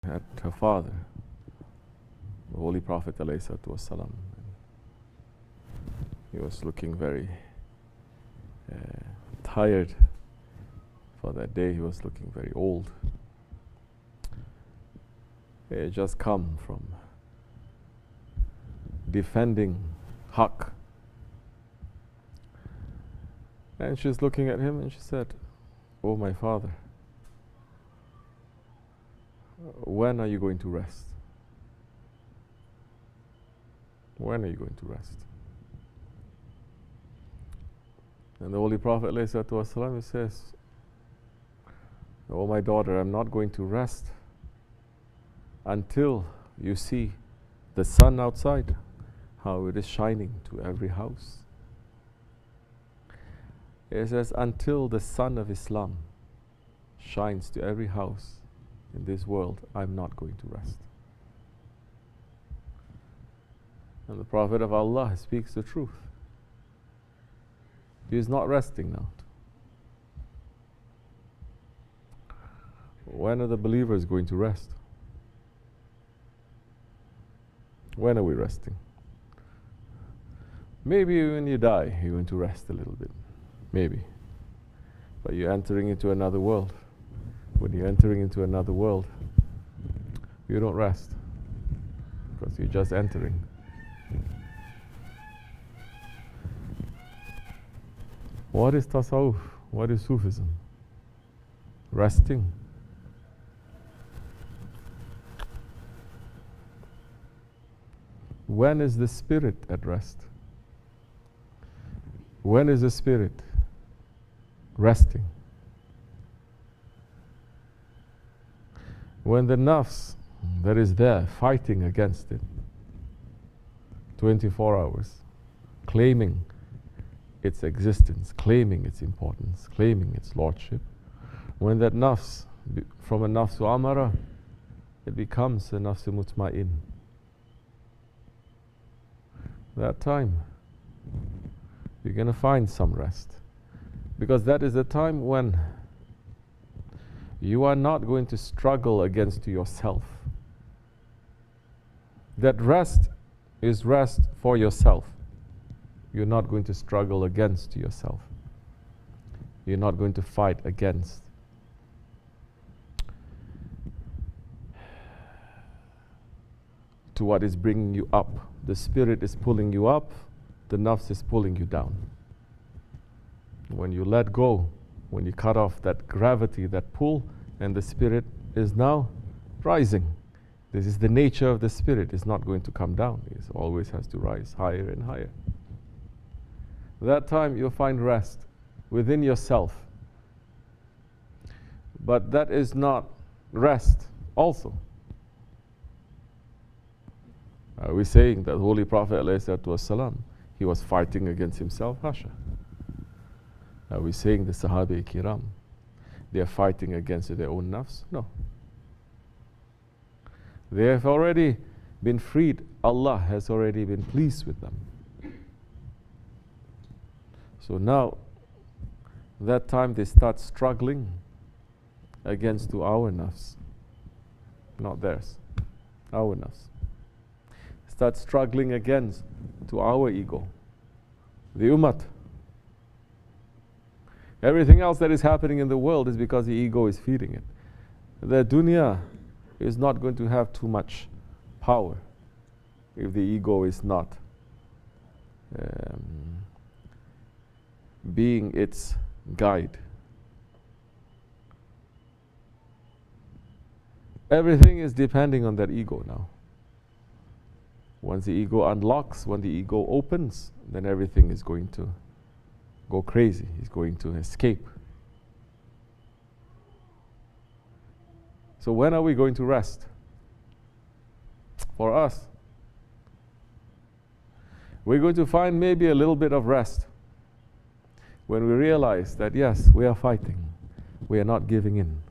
at her father, the Holy Prophet ﷺ. He was looking very tired for that day. He was looking very old. He had just come from defending Haqq. And she's looking at him and she said, "Oh, my father, when are you going to rest? When are you going to rest?" And the Holy Prophet ﷺ says, "Oh, my daughter, I'm not going to rest until you see the sun outside, how it is shining to every house." It says, until the sun of Islam shines to every house in this world, I'm not going to rest. And the Prophet of Allah speaks the truth. He is not resting now. When are the believers going to rest? When are we resting? Maybe when you die, you're going to rest a little bit. Maybe. But you're entering into another world. When you're entering into another world, you don't rest, because you're just entering. What is tasawwuf? What is Sufism? Resting. When is the spirit at rest? When is the spirit resting? When the nafs that is there fighting against it 24 hours, claiming its existence, claiming its importance, claiming its lordship, when that nafs, from a nafsu amara, it becomes a nafsu mutma'in. That time, you're going to find some rest. Because that is the time when you are not going to struggle against yourself. That rest is rest for yourself. You're not going to struggle against yourself. You're not going to fight against. To what is bringing you up. The spirit is pulling you up, the nafs is pulling you down. When you let go, when you cut off that gravity, that pull, and the spirit is now rising. This is the nature of the spirit. It's not going to come down. It always has to rise higher and higher. That time you'll find rest within yourself. But that is not rest also. Are we saying that the Holy Prophet ﷺ, he was fighting against himself? Hasha. Are we saying the Sahabi Kiram, they are fighting against their own nafs? No. They have already been freed. Allah has already been pleased with them. So now, that time they start struggling against to our nafs, not theirs, our nafs. Start struggling against to our ego, the ummah. Everything else that is happening in the world is because the ego is feeding it. The dunya is not going to have too much power if the ego is not being its guide. Everything is depending on that ego now. Once the ego unlocks, when the ego opens, then everything is going to go crazy. It's going to escape. So when are we going to rest? For us, we're going to find maybe a little bit of rest when we realize that yes, we are fighting. We are not giving in.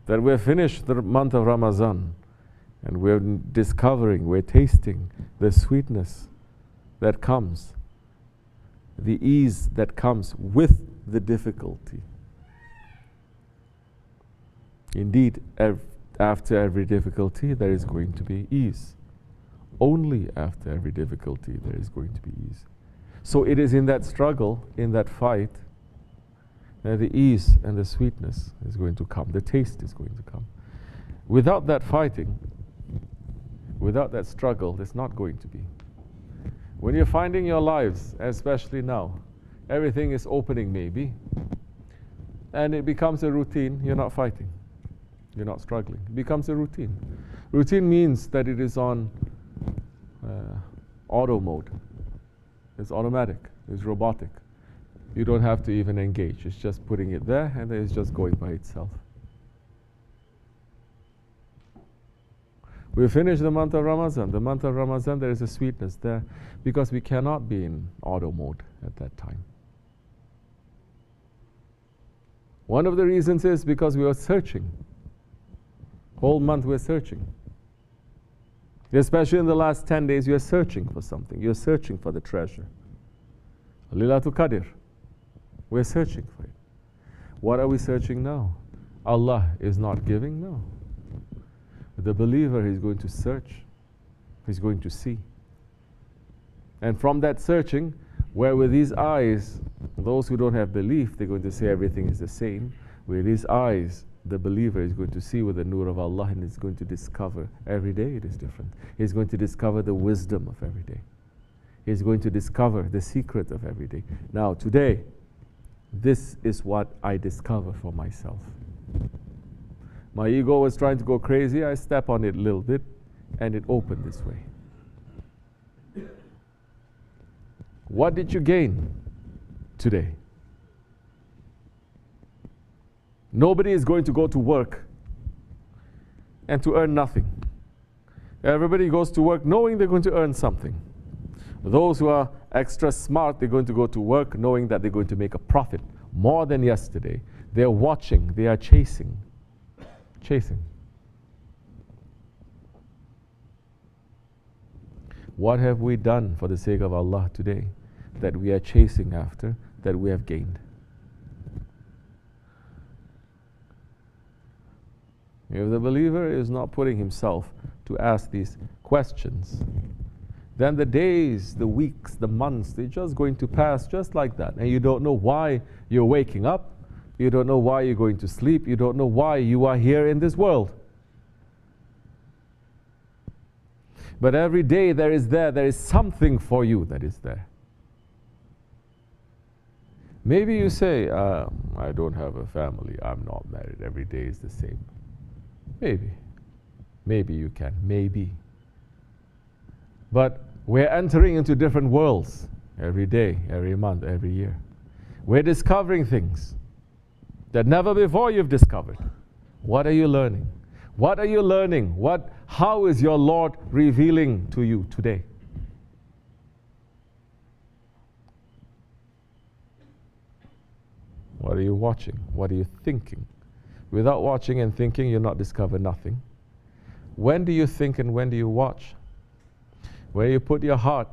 That we're finished the month of Ramadan and we're discovering, we're tasting the sweetness that comes, the ease that comes with the difficulty. Indeed, after every difficulty there is going to be ease. Only after every difficulty there is going to be ease. So it is in that struggle, in that fight, that the ease and the sweetness is going to come. The taste is going to come. Without that fighting, without that struggle, there's not going to be. When you're finding your lives, especially now, everything is opening maybe, and it becomes a routine, you're not fighting. You're not struggling. It becomes a routine. Routine means that it is on auto mode. It's automatic. It's robotic. You don't have to even engage. It's just putting it there and then it's just going by itself. We finish the month of Ramadan. The month of Ramadan, there is a sweetness there because we cannot be in auto mode at that time. One of the reasons is because we are searching. Whole month we're searching. Especially in the last 10 days, you're searching for something. You're searching for the treasure. Lilatul Qadr. We're searching for it. What are we searching now? Allah is not giving? No. The believer is going to search. He's going to see. And from that searching, where with these eyes, those who don't have belief, they're going to say everything is the same. With these eyes, the believer is going to see with the nur of Allah and is going to discover every day it is different. He's going to discover the wisdom of every day. He's going to discover the secret of every day. Now, today, this is what I discover for myself. My ego was trying to go crazy. I step on it a little bit and it opened this way. What did you gain today? Nobody is going to go to work and to earn nothing. Everybody goes to work knowing they're going to earn something. Those who are extra smart, they're going to go to work knowing that they're going to make a profit more than yesterday. They're watching, they are chasing. What have we done for the sake of Allah today that we are chasing after, that we have gained? If the believer is not putting himself to ask these questions, then the days, the weeks, the months, they're just going to pass just like that. And you don't know why you're waking up. You don't know why you're going to sleep. You don't know why you are here in this world. But every day there is something for you that is there. Maybe you say, I don't have a family, I'm not married, every day is the same. Maybe you can, maybe. But we're entering into different worlds every day, every month, every year. We're discovering things that never before you've discovered. What are you learning? What are you learning? How is your Lord revealing to you today? What are you watching? What are you thinking? Without watching and thinking, you'll not discover nothing. When do you think and when do you watch? Where you put your heart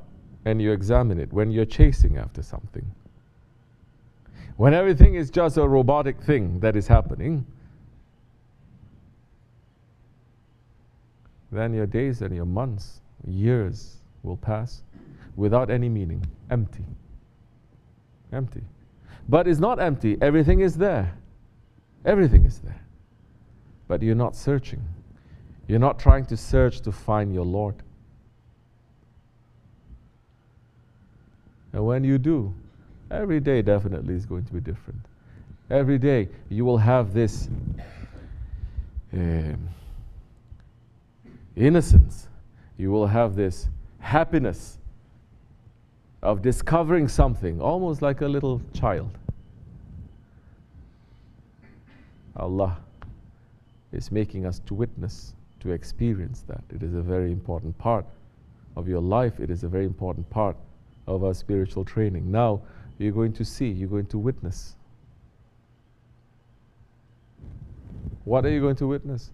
and you examine it, when you're chasing after something. When everything is just a robotic thing that is happening, then your days and your months, years will pass without any meaning, empty. Empty. But it's not empty, everything is there. Everything is there. But you're not searching. You're not trying to search to find your Lord. And when you do, every day definitely is going to be different. Every day you will have this innocence. You will have this happiness of discovering something, almost like a little child. Allah is making us to witness, to experience that. It is a very important part of your life. It is a very important part of our spiritual training. Now, you're going to see, you're going to witness. What are you going to witness?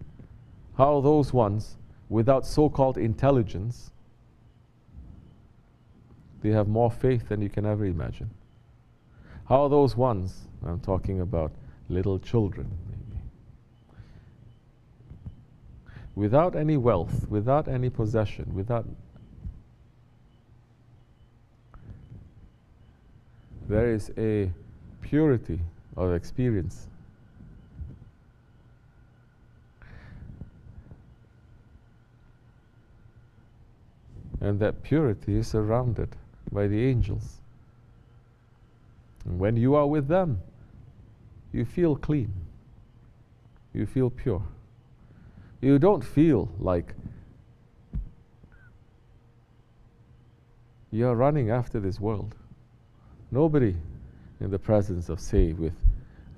How those ones, without so-called intelligence, they have more faith than you can ever imagine. How those ones, I'm talking about little children maybe, without any wealth, without any possession, without... There is a purity of experience. And that purity is surrounded by the angels. And when you are with them, you feel clean. You feel pure. You don't feel like you're running after this world. Nobody in the presence of, say, with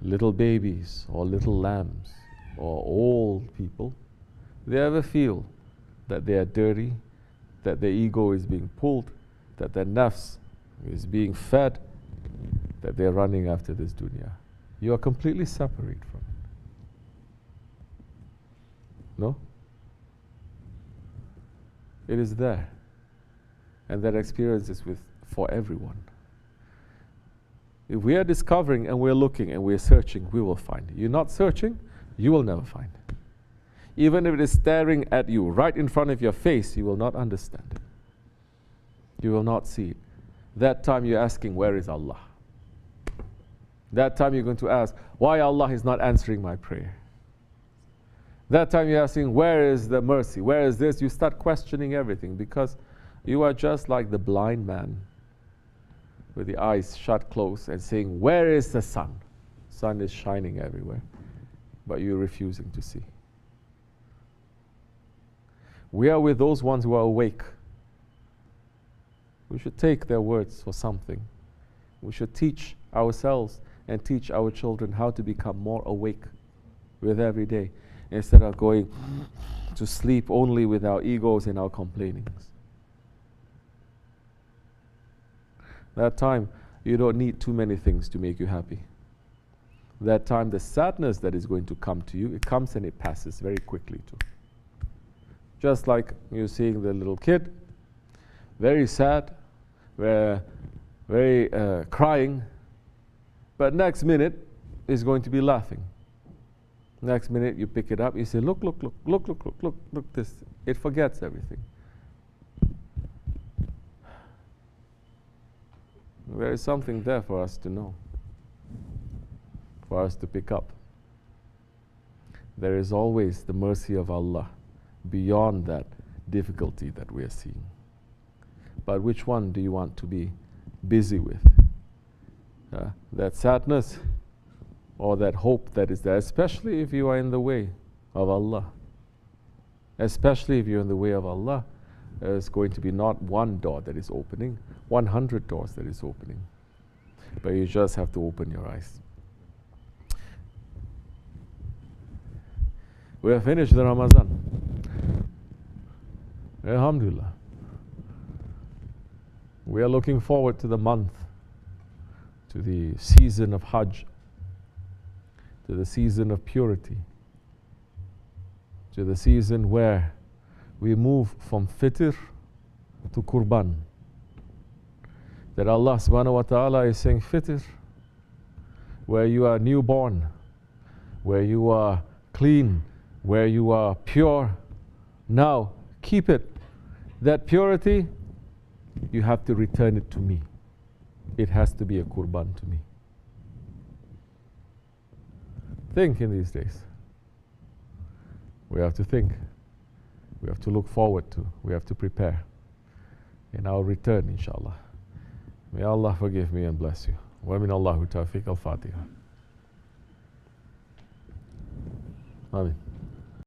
little babies or little lambs or old people, they ever feel that they are dirty, that their ego is being pulled, that their nafs is being fed, that they're running after this dunya. You are completely separate from it. No? It is there. And that experience is for everyone. If we are discovering and we're looking and we're searching, we will find it. You're not searching, you will never find it. Even if it is staring at you right in front of your face, you will not understand it. You will not see it. That time you're asking, where is Allah? That time you're going to ask, why Allah is not answering my prayer? That time you're asking, where is the mercy? Where is this? You start questioning everything because you are just like the blind man with the eyes shut close and saying, where is the sun? Sun is shining everywhere, but you're refusing to see. We are with those ones who are awake. We should take their words for something. We should teach ourselves and teach our children how to become more awake with every day, instead of going to sleep only with our egos and our complainings. That time, you don't need too many things to make you happy. That time, the sadness that is going to come to you, it comes and it passes very quickly too. Just like you're seeing the little kid, very sad, very crying, but next minute is going to be laughing. Next minute you pick it up, you say, look, this. It forgets everything. There is something there for us to know, for us to pick up. There is always the mercy of Allah beyond that difficulty that we are seeing. But which one do you want to be busy with? That sadness or that hope that is there, especially if you are in the way of Allah. Especially if you're in the way of Allah, there's going to be not one door that is opening, 100 doors that is opening. But you just have to open your eyes. We have finished the Ramadan. Alhamdulillah. We are looking forward to the month, to the season of Hajj, to the season of purity, to the season where we move from fitr to qurban. That Allah subhanahu wa ta'ala is saying fitr, where you are newborn, where you are clean, where you are pure. Now keep it. That purity, you have to return it to me. It has to be a qurban to me. Think in these days. We have to think. We have to look forward to. We have to prepare. In our return, inshallah. May Allah forgive me and bless you. Wa min Allahu tawfiq al-Fatiha. Amin.